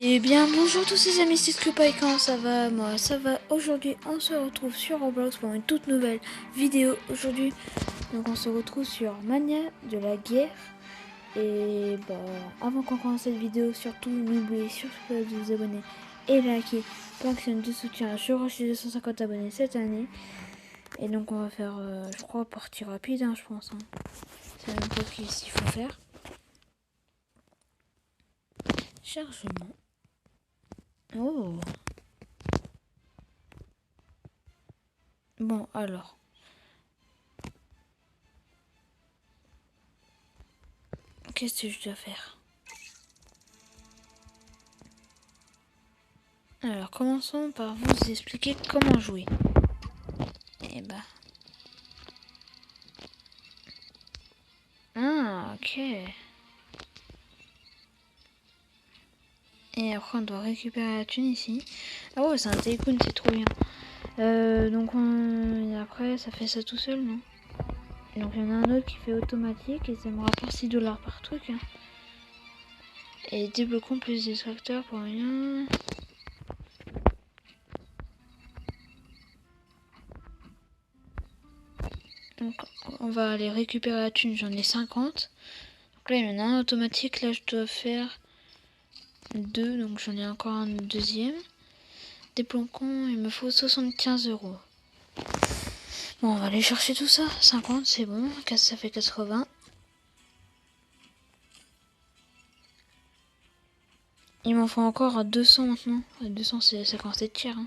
Eh bien bonjour tous ces amis, c'est Scoopy, comment ça va? Moi ça va. Aujourd'hui on se retrouve sur Roblox pour une toute nouvelle vidéo. Aujourd'hui donc on se retrouve sur Mania de la guerre. Et bah avant qu'on commence cette vidéo, surtout n'oubliez surtout pas de vous abonner et liker pour action de soutien. Je rush les 250 abonnés cette année. Et donc on va faire je crois partie rapide je pense hein. C'est un peu ce qu'il faut faire. Chargement. Oh. Bon alors. Qu'est-ce que je dois faire? Alors, commençons par vous expliquer comment jouer. Et bah. Ah, ok. Et après, on doit récupérer la thune ici. Ah ouais, c'est un tycoon, c'est trop bien. Et après, ça fait ça tout seul, non? Donc, il y en a un autre qui fait automatique et ça me rapporte 6 dollars par truc. Hein. Et débloquons plus d'extracteurs pour rien. Donc, on va aller récupérer la thune, j'en ai 50. Donc là, il y en a un automatique, là, je dois faire 2, donc j'en ai encore un deuxième. Débloquons, il me faut 75 euros. Bon, on va aller chercher tout ça. 50, c'est bon. Ça fait 80. Il m'en faut encore à 200 maintenant. À 200, ça commence à être cher. Hein.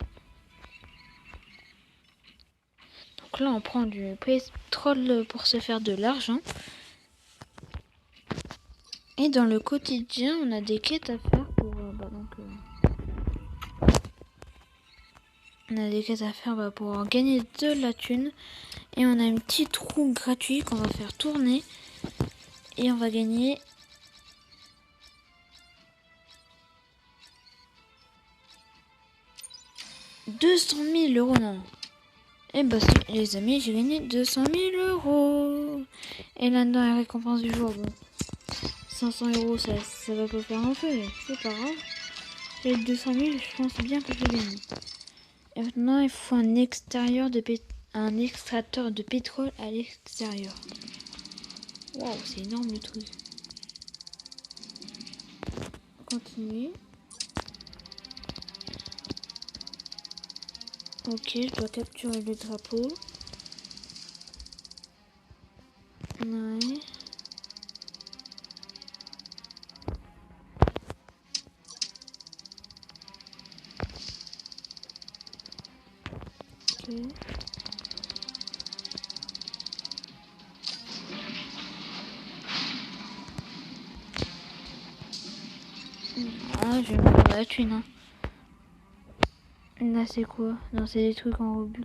Donc là, on prend du pétrole pour se faire de l'argent. Et dans le quotidien, on a des quêtes à faire pour... on a des quêtes à faire pour gagner de la thune. Et on a un petit trou gratuit qu'on va faire tourner. Et on va gagner... 200 000 euros, non. Et bah si, les amis, j'ai gagné 200 000 euros. Et là-dedans, la récompense du jour, bon. 500 euros, ça va pas faire un peu, mais c'est pas grave. J'ai 200 000, je pense bien que je vais gagner. Et maintenant, il faut un un extracteur de pétrole à l'extérieur. Waouh, c'est énorme le truc. Continuer. Ok, je dois capturer le drapeau. Ouais. Ok. Ah, je vais me faire la thune. Hein. Là, c'est quoi? Non, c'est des trucs en Robux.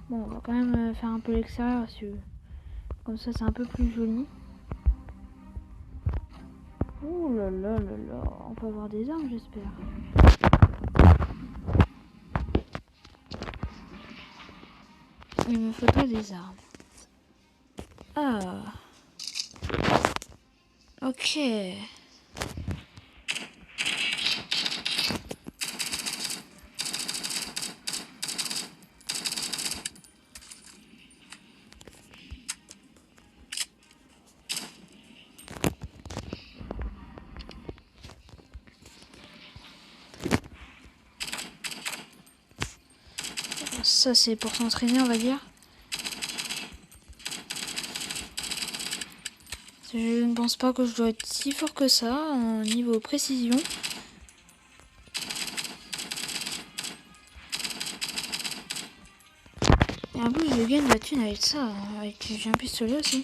Bon, on va quand même faire un peu l'extérieur, si tu veux. Comme ça, c'est un peu plus joli. Ouh là là là là. On peut avoir des armes, j'espère. Il me faudrait des armes. Ah. Ok. Ça, c'est pour s'entraîner, on va dire. Je ne pense pas que je dois être si fort que ça en niveau précision. Et en plus, je gagne la thune avec ça. J'ai un pistolet aussi.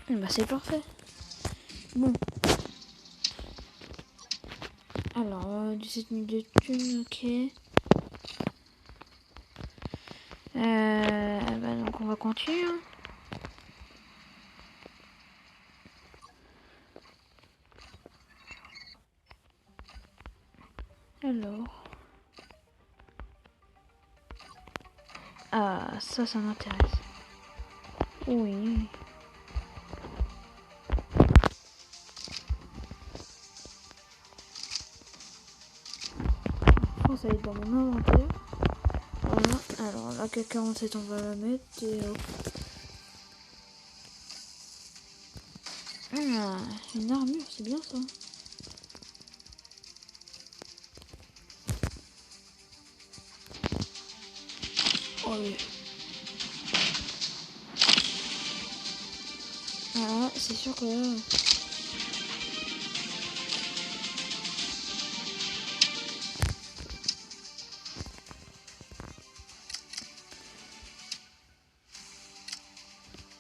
Et bah, c'est parfait. Bon. Alors, 17 000 de thunes, ok. Bah, donc, on va continuer. Hein. Alors. Ah, ça m'intéresse. Oui. Je pense que ça va être dans mon inventaire. Voilà. Alors, la K47, on va la mettre et hop. Ah, une armure, c'est bien ça. Oh oui. Ah, c'est sûr que là...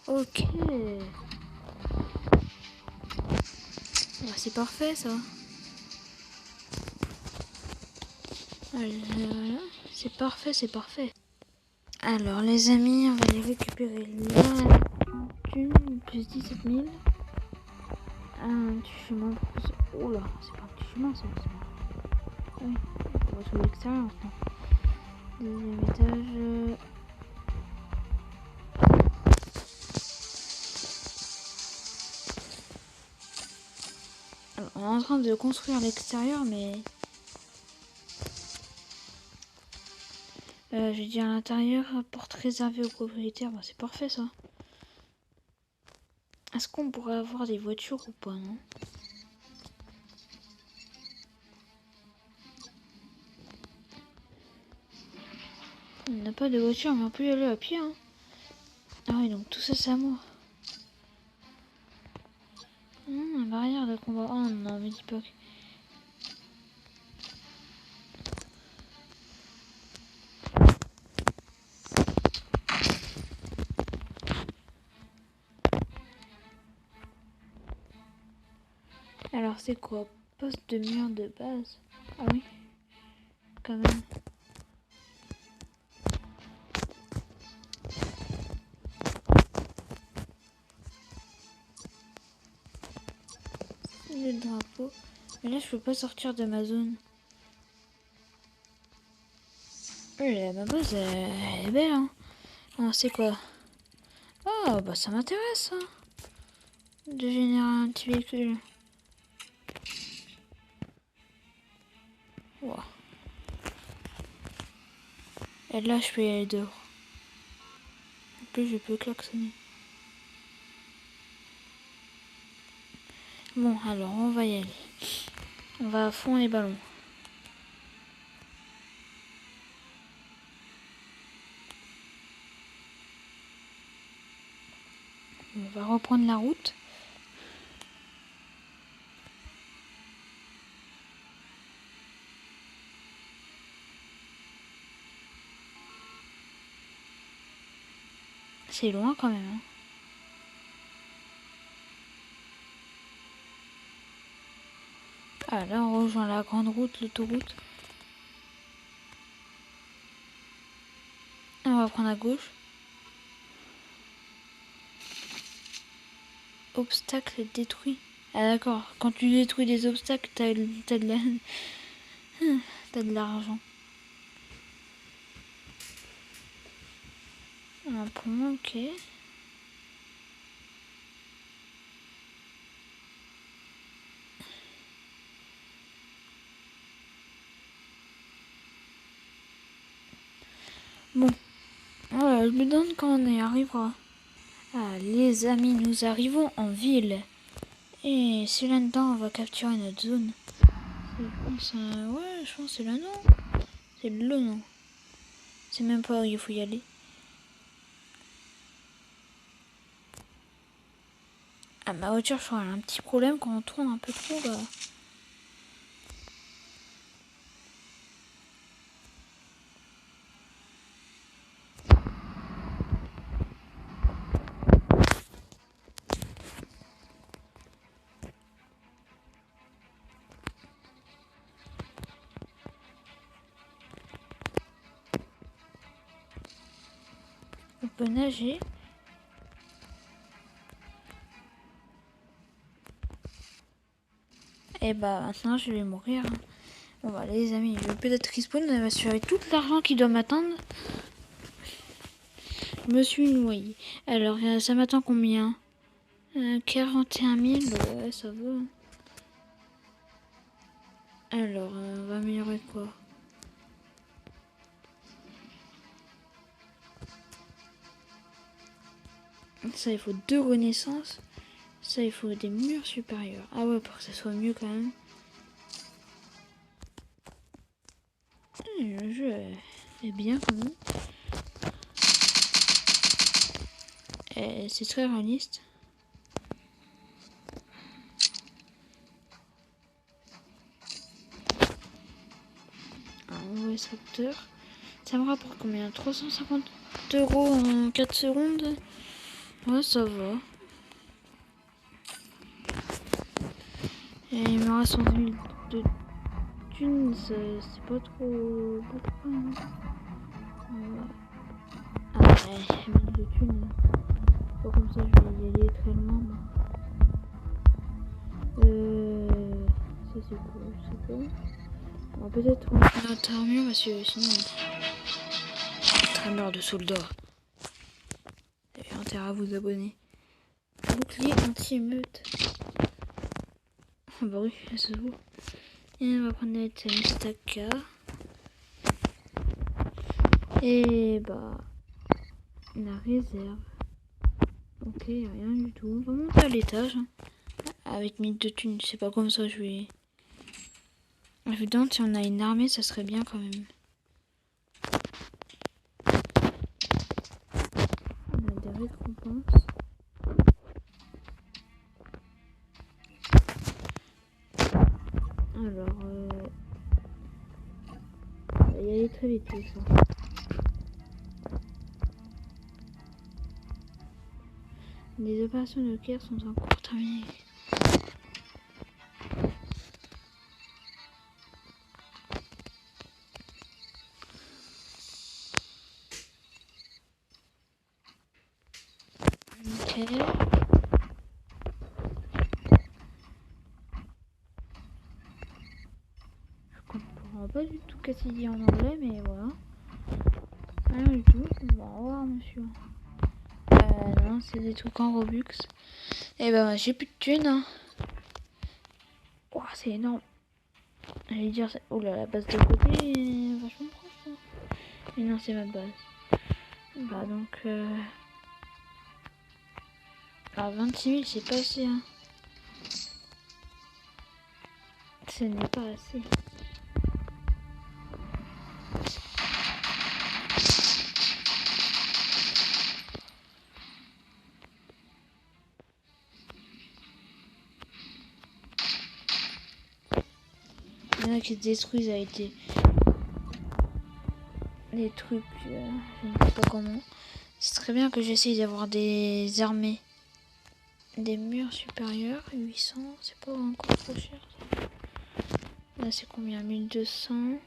Ok. Ah, c'est parfait ça. Voilà. C'est parfait, c'est parfait. Alors les amis, on va les récupérer là. Thune, plus 17 000. Un petit chemin plus... Oh là, c'est pas un petit chemin ça. Oui, on va sur l'extérieur maintenant. Deuxième étage. Alors, on est en train de construire l'extérieur, mais... je dis à l'intérieur, porte réservée aux propriétaires. Bah, c'est parfait ça. Est-ce qu'on pourrait avoir des voitures ou pas, non? On n'a pas de voiture, mais on peut y aller à pied, hein. Ah oui, donc tout ça, c'est à moi. Un barrière de combat. Oh non, me dis pas. Alors, c'est quoi? Poste de mur de base. Ah oui, quand même. Le drapeau. Mais là, je peux pas sortir de ma zone. Oui, ma base, elle est belle, hein. Oh, c'est quoi? Oh, bah ça m'intéresse, hein. De générer un petit véhicule. Wow. Et là, je peux y aller dehors. En plus, je peux klaxonner. Bon, alors, on va y aller. On va à fond les ballons. On va reprendre la route. C'est loin quand même, hein. Ah, là, on rejoint la grande route, l'autoroute. On va prendre à gauche. Obstacle détruit. Ah d'accord, quand tu détruis des obstacles, t'as de la... t'as de l'argent. Un pont, ok. Bon, voilà, je me demande quand on y arrivera. Ah, les amis, nous arrivons en ville. Et c'est là-dedans, on va capturer notre zone. Je pense, ouais, je pense que c'est là, non? C'est le non. C'est même pas où il faut y aller. Ah, ma voiture, je crois, elle a un petit problème quand on tourne un peu trop, bah... On peut nager. Et bah, maintenant, je vais mourir. Bon bah les amis, je vais peut-être respawn, elle va assurer tout l'argent qui doit m'attendre. Je me suis noyée. Alors, ça m'attend combien 41 000, ouais, ça va. Alors, on va améliorer quoi? Ça, il faut 2 renaissances. Ça, il faut des murs supérieurs. Ah ouais, pour que ça soit mieux quand même. Le jeu est bien quand même. C'est très réaliste. Un OS Raptor. Ça me rapporte combien 350 € en 4 secondes. Ouais, ça va. Et il me reste 100 000 de thunes. C'est pas trop beaucoup quand même. Ah ouais, 1000 de thunes. Pas comme ça, je vais y aller très loin. Ça c'est cool, c'est cool. On va peut-être refaire notre armure parce que sinon notre armure de soldat. Vous avez intérêt à vous abonner. Bouclier anti-émeute. Ah bah oui, ça se voit. Et on va prendre notre Mistaka. Et bah la réserve. Ok, rien du tout. On va monter à l'étage. Avec 1000 de thunes, c'est pas comme ça je vais. Évidemment, si on a une armée, ça serait bien quand même. On a des récompenses. Alors, ça va y aller très vite tout ça. Les opérations de guerre sont en cours terminées. Ok. Je comprends pas du tout qu'est-ce qu'il dit en anglais, mais voilà. Rien du tout. Bon, au revoir, monsieur. Non, c'est des trucs en Robux. Et ben, j'ai plus de thunes. Hein. Oh, c'est énorme. J'allais dire, oh là, la base de côté est vachement proche. Hein. Mais non, c'est ma base. Bah, donc. Alors, 26 000, c'est pas assez. Hein. Ce n'est pas assez. Il y en a qui se détruisent avec des trucs, je ne sais pas comment. C'est très bien que j'essaye d'avoir des armées. Des murs supérieurs, 800, c'est pas encore trop cher. Là c'est combien 1200.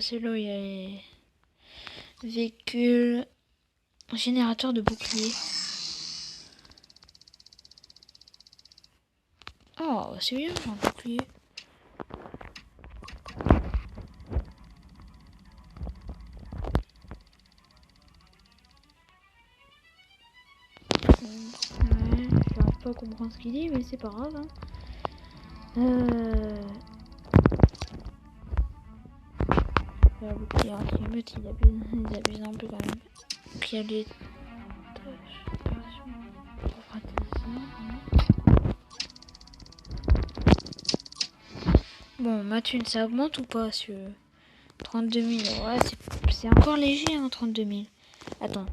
C'est là où il y a les véhicules. Générateur de boucliers. Oh, c'est bien un bouclier. Ouais, j'arrive pas à comprendre ce qu'il dit, mais c'est pas grave. Hein. Le bouclier anti-émeute, il abuse un peu quand même. Donc il y a les tâches d'opération pour rater ça. Bon, ma thune, ça augmente ou pas sur 32 000, ouais, c'est encore léger, hein, 32 000. Attends,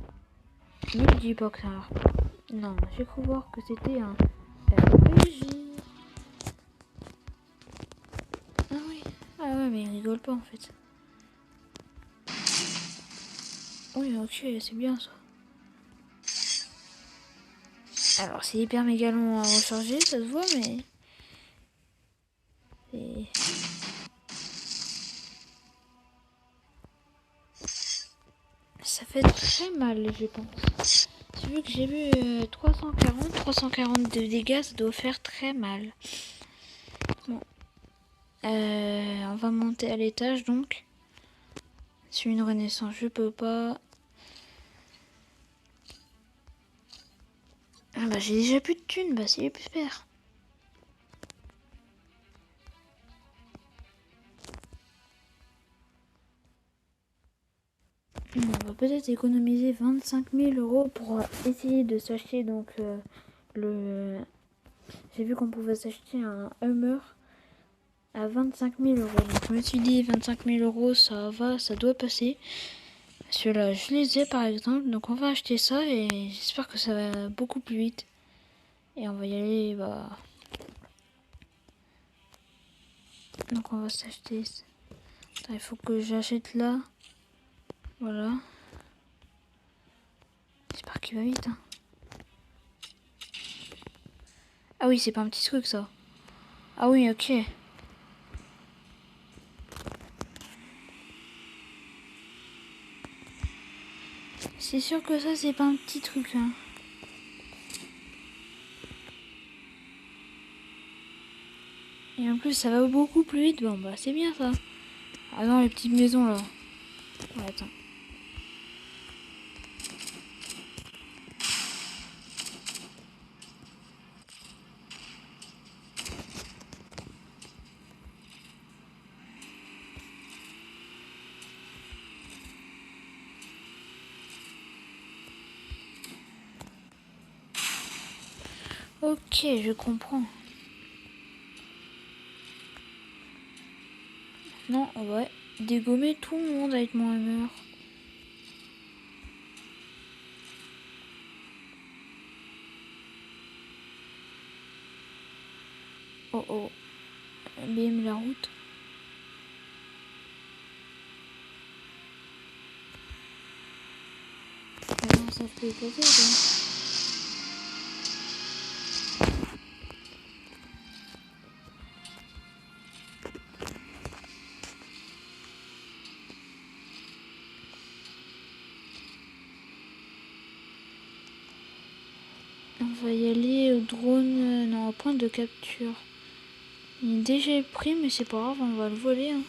ne me dis pas que ça... Non, j'ai cru voir que c'était un RPG. Ah ouais, mais il rigole pas en fait. Oui, ok, c'est bien ça. Alors, c'est hyper méga long à recharger, ça se voit, mais... Ça fait très mal, je pense. Vu que j'ai vu 340 de dégâts, ça doit faire très mal. Bon. On va monter à l'étage donc. C'est une renaissance, je peux pas. Ah bah j'ai déjà plus de thunes, bah c'est super. On va peut-être économiser 25 000 € pour essayer de s'acheter donc le... J'ai vu qu'on pouvait s'acheter un Hummer à 25 000 €. Donc je me suis dit 25 000 € ça va, ça doit passer. Ceux-là je les ai par exemple, donc on va acheter ça et j'espère que ça va beaucoup plus vite. Et on va y aller, bah... Donc on va s'acheter... Attends, il faut que j'achète là. Voilà. J'espère qu'il va vite. Hein. Ah oui, c'est pas un petit truc ça. Ah oui, ok. C'est sûr que ça, c'est pas un petit truc. Hein. Et en plus, ça va beaucoup plus vite. Bon, bah, c'est bien ça. Ah non, les petites maisons là. Ouais, attends. Ok, je comprends. Non, ouais. Dégommer tout le monde avec mon hammer. Oh oh. BM la route. Comment ça peut éclater ça? On va y aller au drone, non, au point de capture. Il est déjà pris, mais c'est pas grave, on va le voler. Hein.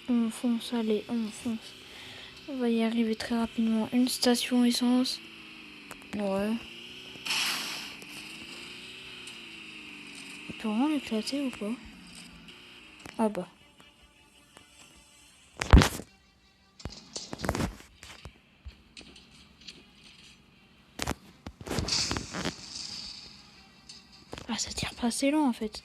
On fonce, allez, on fonce. On va y arriver très rapidement. Une station essence. Ouais. On peut vraiment l'éclater ou pas? Ah bah. Ah, ça tire pas assez loin en fait.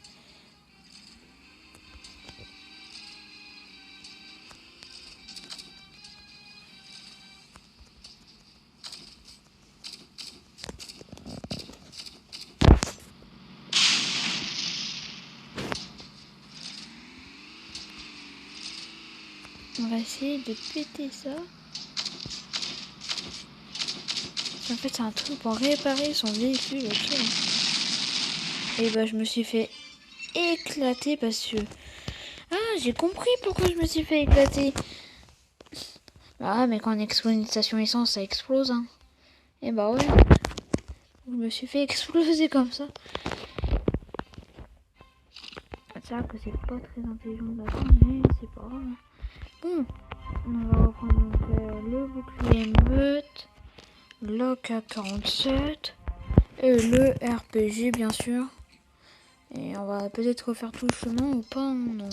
On va essayer de péter ça. En fait, c'est un truc pour réparer son véhicule, ok. Et bah, je me suis fait éclater parce que... Ah, j'ai compris pourquoi je me suis fait éclater. Ah, mais quand on explose une station essence, ça explose, hein. Et bah ouais. Je me suis fait exploser comme ça. C'est vrai que c'est pas très intelligent de la part, mais c'est pas grave. Bon, on va reprendre donc le bouclier meute, l'AK-47 et le RPG bien sûr. Et on va peut-être refaire tout le chemin ou pas, non.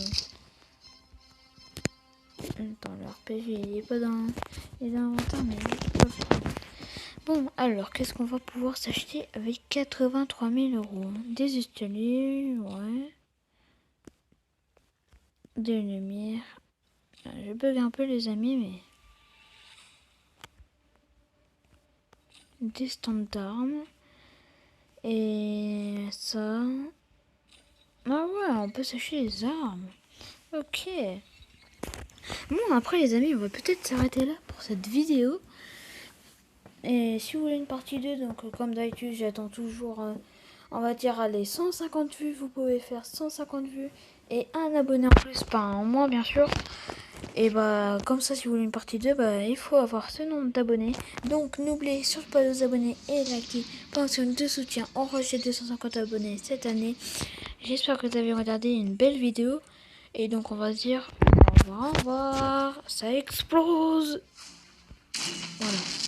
Attends, le RPG il est pas dans les inventaires, mais bon, alors qu'est-ce qu'on va pouvoir s'acheter avec 83 000 €? Des escaliers, ouais. Des lumières. Je bug un peu les amis, mais... Des stands d'armes. Et ça... Ah ouais, on peut s'acheter les armes. Ok. Bon, après les amis, on va peut-être s'arrêter là pour cette vidéo. Et si vous voulez une partie 2, donc comme d'habitude, j'attends toujours on va dire, allez, 150 vues, vous pouvez faire 150 vues et un abonné en plus, pas un en moins bien sûr. Et bah comme ça, si vous voulez une partie 2, bah il faut avoir ce nombre d'abonnés. Donc n'oubliez surtout pas de vous abonner et liker. Pension de soutien, on rejette 250 abonnés cette année. J'espère que vous avez regardé une belle vidéo. Et donc on va se dire au revoir, ça explose. Voilà.